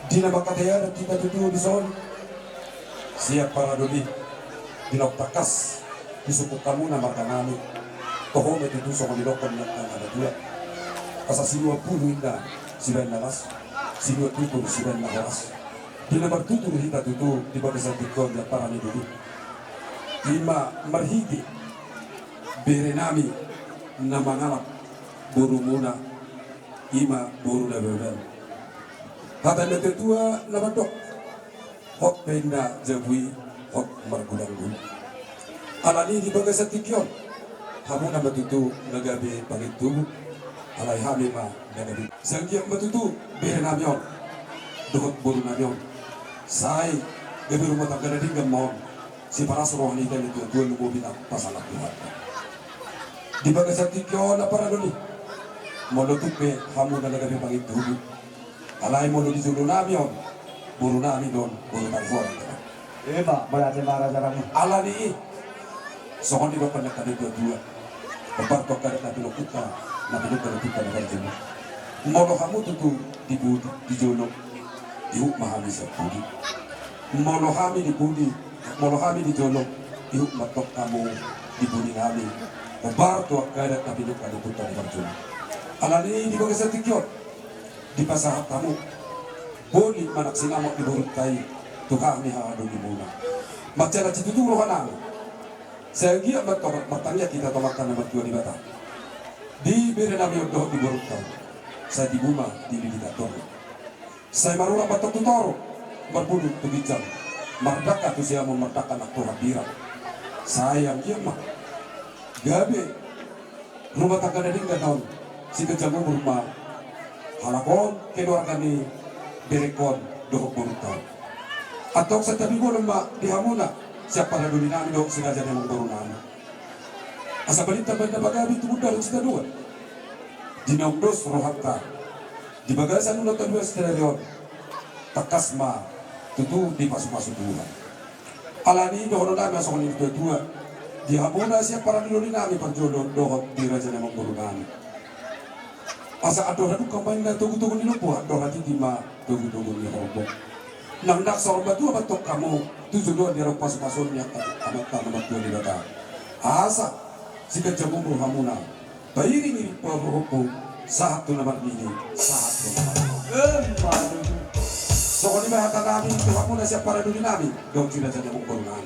Di na makataya at kita tutuyo di son. Siya para duli. Dinoktakas. Disukot ka muna makanami. Tohong ito sa kanilokon na nagatuya. Asa sinuwa puno na si Ben Nalas. Sinuwa tuto si Ben Nalas. Di na magtutuloy hita tuto di baga sa tikyo niya para ni duli. Ima marhigi. Bere nami na mangalap. Buru muna. Ima buru na bebel. Hata na tetua na batok. Hot penda jabui. Hot margulang-gulang. Alani di baga sa tikyon. Hamo na matutu nagabi pangitubo. Alay hami ma nagabi. Sangyang matutu. Bere nami yon. Duhot buru nami yon. Say. Gabi rumah tangga na dinggam mo. Si para suruhan ito nito. Dua lumubin ang pasalak Tuhan. Di baga sa tikyon na para duli. Molotuk pe hamo na nagabi pangitubo. Alay mo di dulu nami yon. Buru nami don. Buru nami Eba berarti marah jarang. Alani sohon di bapak nak ada dua. Bapak kada na pilokuta na kerja. Molo kamu tutu di budi di jono. Iuk mahami sa budi. Molo kami di budi. Molo kami di jono. Iuk matok kamu di budi kami. Bapak tu kada na pilokuta di kerja. Alani di bagai sa tikyon. Di pasahat kamu. Boni manak sinamok di burut kai. tu kami hadu di muna macam itu dulu kan saya gia bertanya kita tomakan nomor 2 di bata di bere nabi doh di borukta saya di buma di diktator saya marura batok tutoro berbunuh tu bijak merdeka tu saya memerdekakan aktor hadirat sayang dia mah gabe rumah tangga dari tahun si kejamu rumah halakon keluarga ni berekon doh borukta atau sa tabi ko lemah di hamuna siapa na duli namin doon sengaja na mong barunaan asa balita ba na bagabi tumuda rin sa dua dinaumdos rohaka di bagasan ulo ta dua sa dua takas ma tutu di pasu-pasu dua alani doon namin sa kunin dua di hamuna siapa na duli namin pagjodoh doon di raja na mong barunaan asa adoh na dukamay na tugu-tugu ni lupo adoh na di ma tugu-tugu ni robok nang nak sorba dua batok kamu tujuh dua dia pas-pasunnya amat amat dua di dada asa si kejamu hamuna bayiri ni hukum saat tu nama ini saat tu so ni bahasa kami tu hamuna siapa para dunia nabi dong tidak saja mengkorunan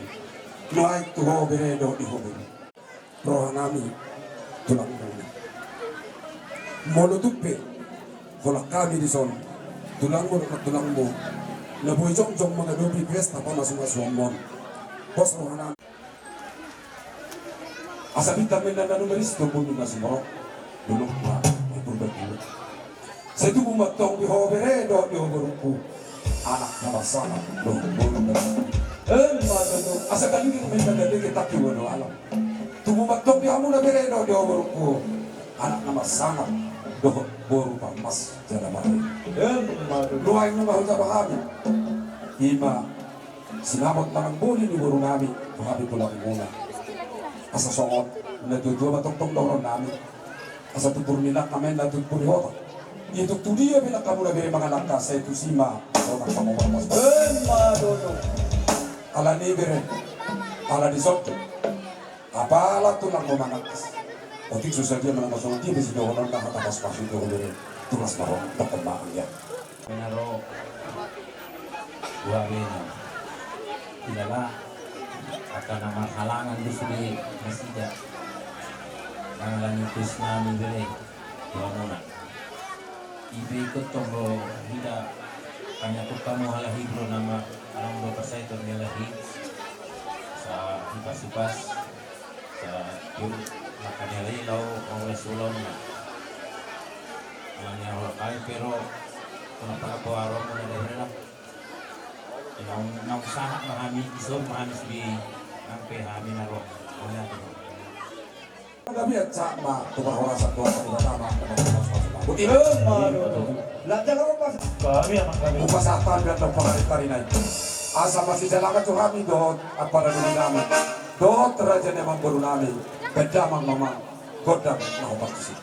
noai tu ho bere do di hobi roh nami tulang nami molutupe kolak kami di son tulangmu na boy jong mga dobi pesta pa masung-masung mon bos rohana asabita men na numeris to puno na sumoro dulok pa ito betul saya tu bumatong di hobere do di hoberuku anak na basana do bolo na madano asa kali ni men na dele kita kiwo no alam tu bumatong di hamu na bere do di hoberuku anak na basana do boru pa mas jana mari doa yang mahal bahami ima sinabot na ng buli ni guru namin tuhabi ko lang muna asa songot natutulog matong doron namin asa tuturminak namin natutuli hota ito tuliya pinakamu na beri mga langka sa ito sima o nagpamumamas ala ni beri ala di sokto apala tulang mumanakas otik susah dia menambah di besi doon ang nakatakas pasyo doon beri tulas marong berkembang ya Menaro dua bena tidaklah akan nama halangan di sini masih tidak mengalami tsunami bere dua mona ibe ikut tonggo tidak hanya kamu halah hibro nama alam do persaiton nelahi sa hipas sa yun makanya law oleh sulon hanya holakai pero kenapa aku arom mulai nang sangat mahami iso mahamis di sampai hami naro punya kami sama tukar orang satu sama betul kami amat kami upasatan dan pengarinan asa masih jalan ke kami dot apa dari kami dot raja memang baru nami beda mama godam nah pasti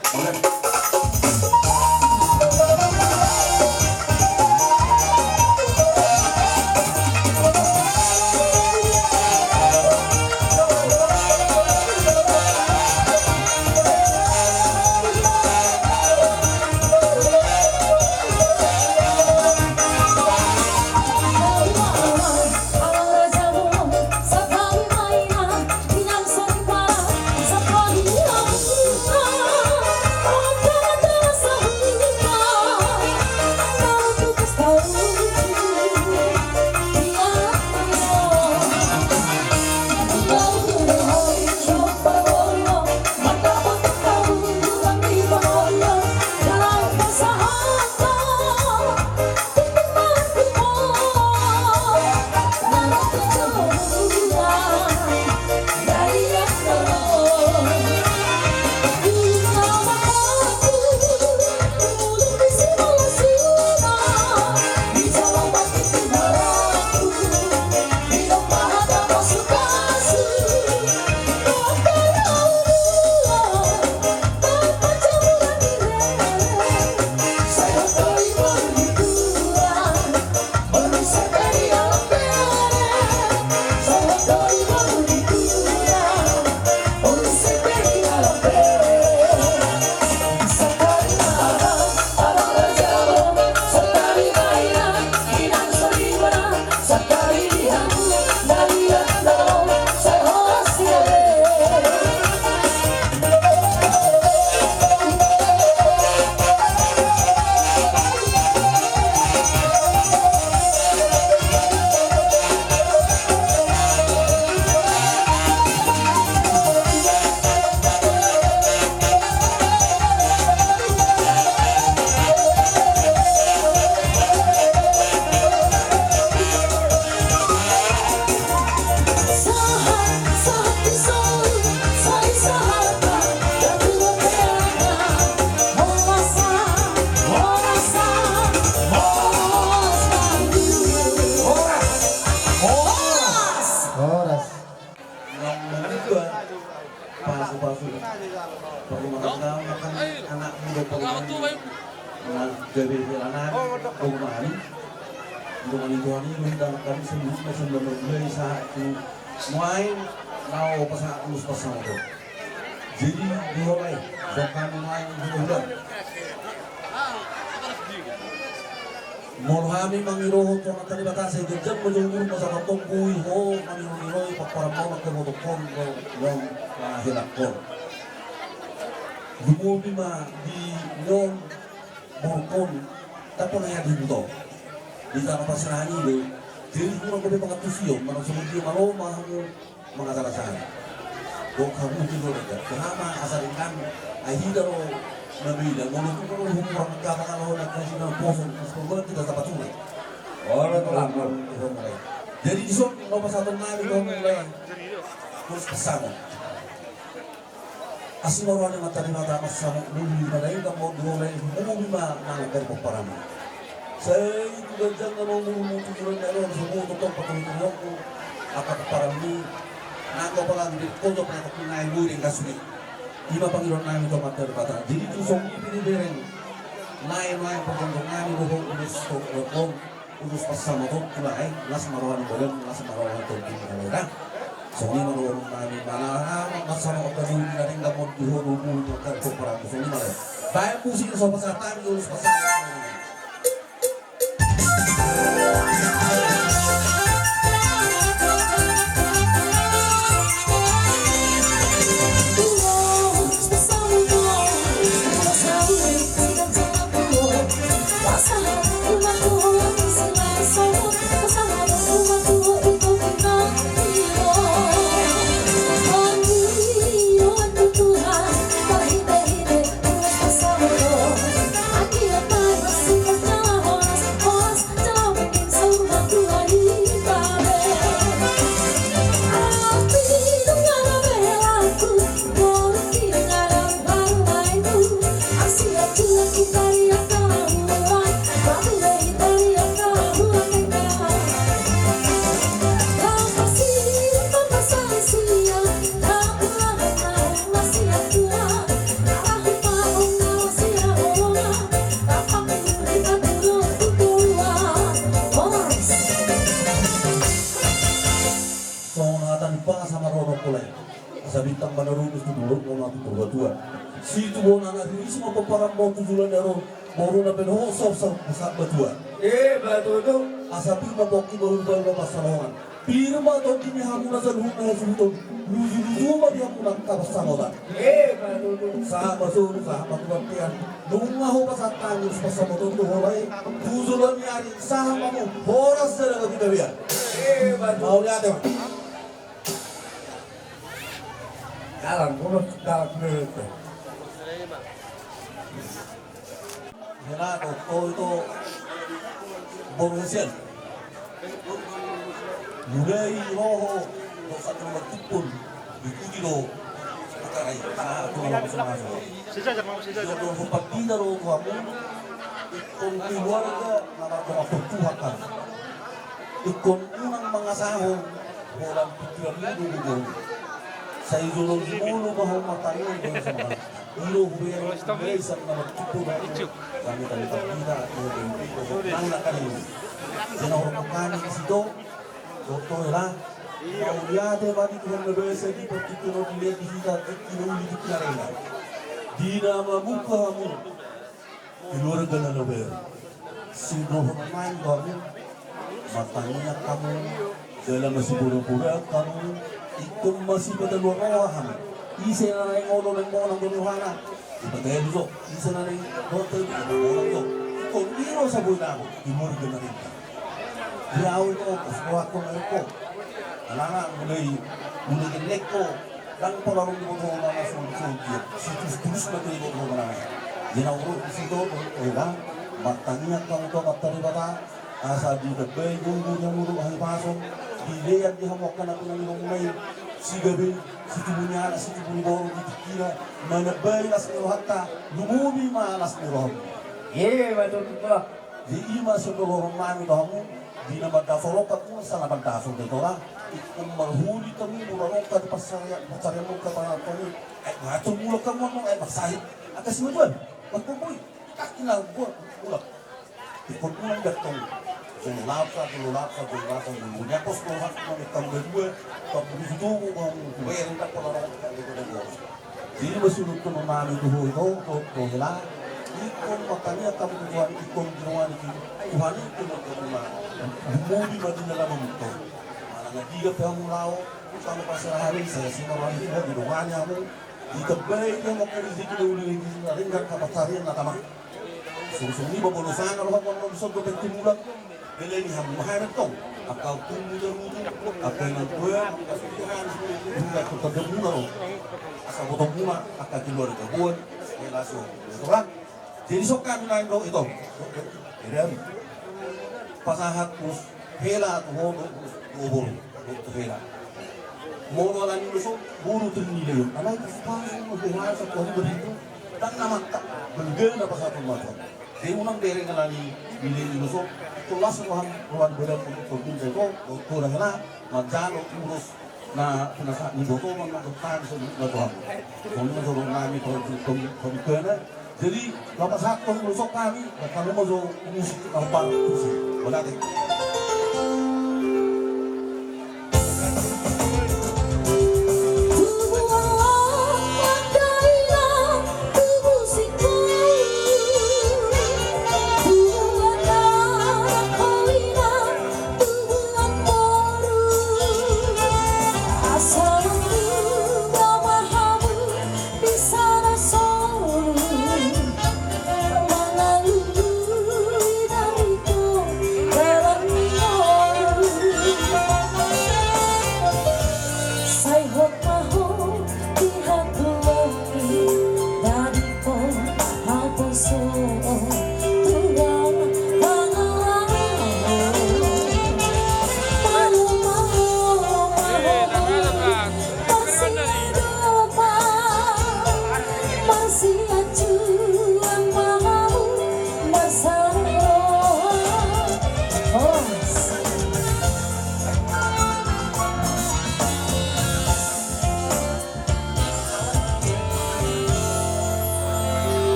susu. Pagumaganda makan anak muda pagumaganda. Dari jalanan pagumaganda. Dengan itu undang kami sebelum mulai saat itu main mau pasang ulus pasang itu. Jadi dihormati, jangan main bulan. Mulhami mangiroho to na tali batasa jam menjungur masa katong kui ho mangiroho paparamau na kemotokon yang hilakon. Dumubi ma di yon morkon tapo na yadi buto. Di sana pasirani do. Jadi kurang kobe pangatusio manang sumudi malo mahangu mga tarasan. Do kamu tido na kenapa asaringan ahidaro Nabila, mulut itu kalau humor mengkapang kalau nak kasih nama poso, sekolah tidak dapat tunai. Orang tu lama itu mulai. Jadi di sana nomor satu nabi itu mulai terus kesana. Asal orang yang materi mata masam dulu pada itu mau mulai mau bima nang dari peperangan. Saya itu jangan mau tujuan dari semua untuk pakai itu akan peperangan ini. Nak kau pelan di kau tu pernah naik murid kasih. Iba Panginoon namin ito matarbata. Jadi tusong ipinibirin. Nain-nain pagkandong namin buhong ulus pasama ito. Kulay, las marawan ng balang, las marawan ito. Pinagalaga. So, hindi maroon namin. Masama ko kanyung natin gamot buhong ulus ng karto para mo. So, hindi maroon. Bayan po sila sa pasatan, ulus pasama. Sabitang manarunus tu dulu mau mati berdua. Si tu bona na diri semua peparam mau tujuan daro baru na beno sok besar berdua. Batu tu. Asapi maboki baru baru pasalongan. Pirma to kini hamu na zalu na hasu luju ma dia mu nak pasalongan. Batu tu. Sa basuru sa makubatian. Nunga ho pasatan us pasamo to holai. Tujuan yari sa mamu horas sera kita biar. Batu. Mau lihat deh. Dalam mulut dalam mulut. Hela to itu bonusnya. Mulai roho do satu matipun itu do karai aku mau sama. Sejak do pagdina ro kamu ikon keluarga nama ko pertuhakan. Ikon unang mga sahon walang pikiran dulu. Sa idulong simulo bahong matayon doon sa mga ilo huwero sa mga magkipo na ito kami kami pagkina at mga pagkina nang nakalin sinahormakan kasi do doktor la nauliate ba di tuhan nabesa di pagkikino dili di sita at kinulitik na rin di na mamuka mo iluraga na naber sinahormakan kami matanya kamu dalam masipura-pura kamu ikon masih padaluarahan isa na rin ngolo ng mga ng dunuhana ipatay luso isa na rin hotel ng mga to ikon iro sa buwan mo imorgan na rin Yawin ko kaswa ko na ko alana mulai gelek ko lang palarong mo ko mga sunod situs na ko ko mga ginaw ko sito lang matanya ka mo matari bata asa di dabay gungo niya muro ay pasong Dilihat di hamokan ako ng may si gabi, si tubunya, si tubuniboro, di tikira, manabay las ni rohata, lumumi maalas ni roham. Betul tu. Di ima sa roham mami roham, di na magdaforokat mo sa nabagdafo dito lang. Ikong mahuli kami, mula ka di pasaya, pasaya mo ka pa ni, ngayon mula ka mo, masahit. Akas mo doon, magpupoy, kakinagbuan, mula. Ikon mo lang gatong, tululapsa, lunya ko sa lahat ng itang berdua, pagbuto mo kung wearing ka pala lang ka dito ng Diyos. Hindi ba sunod ko ng mami ko ito, hila? Ikon makanya kami tujuan, ikon ginawa ni Tuhan itu magkabula. Bumuli ba din naman ito? Nagdiga pa ang mulaw, kung pa sa hari, sa sinawang ito, ginawa niya mo, itabay niya makarizik na ulit na rin ang kapatarian na tama. Susuni ba bulusan, ano ba kung malusog ko ng timulang? Bila ni hamuhan ito, akaw tumulo-mulo, akaw ng buwan, kasulihan, hingga kung tagamuna o, asa botong muna, akaw kiluar ito buwan, ay laso. Ito lang, dinisok kami na ito, Irem, pasahat mo, hela at ubur, ito hela. Mono lang yung lusok, buro trinila yun. Alay, pasok mo, buhay sa kuwan mo dito. Dan naman, benggel na pa sa pagmaton. Di unang bering na lang ni lusok, tulas mo ruang belang untuk binjai ko, kurang na, magdalo, urus na pinasa ni Boto, mga kapatan sa Tuhan. Kung nasuroon namin pagkana, jadi lapas hakong lusok kami, kami mo so umusik ang parang wala din.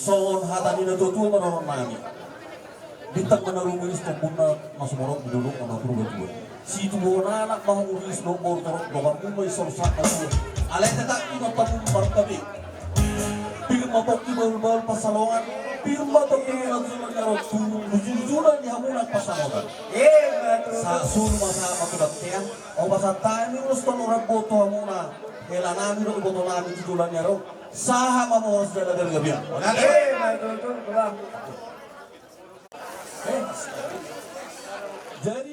Soon hata ni natutuwa naman namin. Bintang manarumis ng muna masumurok binulok na naprubatua. Si tumo na anak mahulis no motor doang umay sorsak na tuwa. Alay tatak ina tamong barkabi. Pirma pokti balbal pasalongan. Pirma pokti balbal narot turun lujujuran di hamunan pasalongan. Sa surma sa matulat kaya. O basa tayo gusto ng raboto hamuna. Kailan namin no iboto namin titulan niya ro. Saha mamohos na nagagabihan. Jadi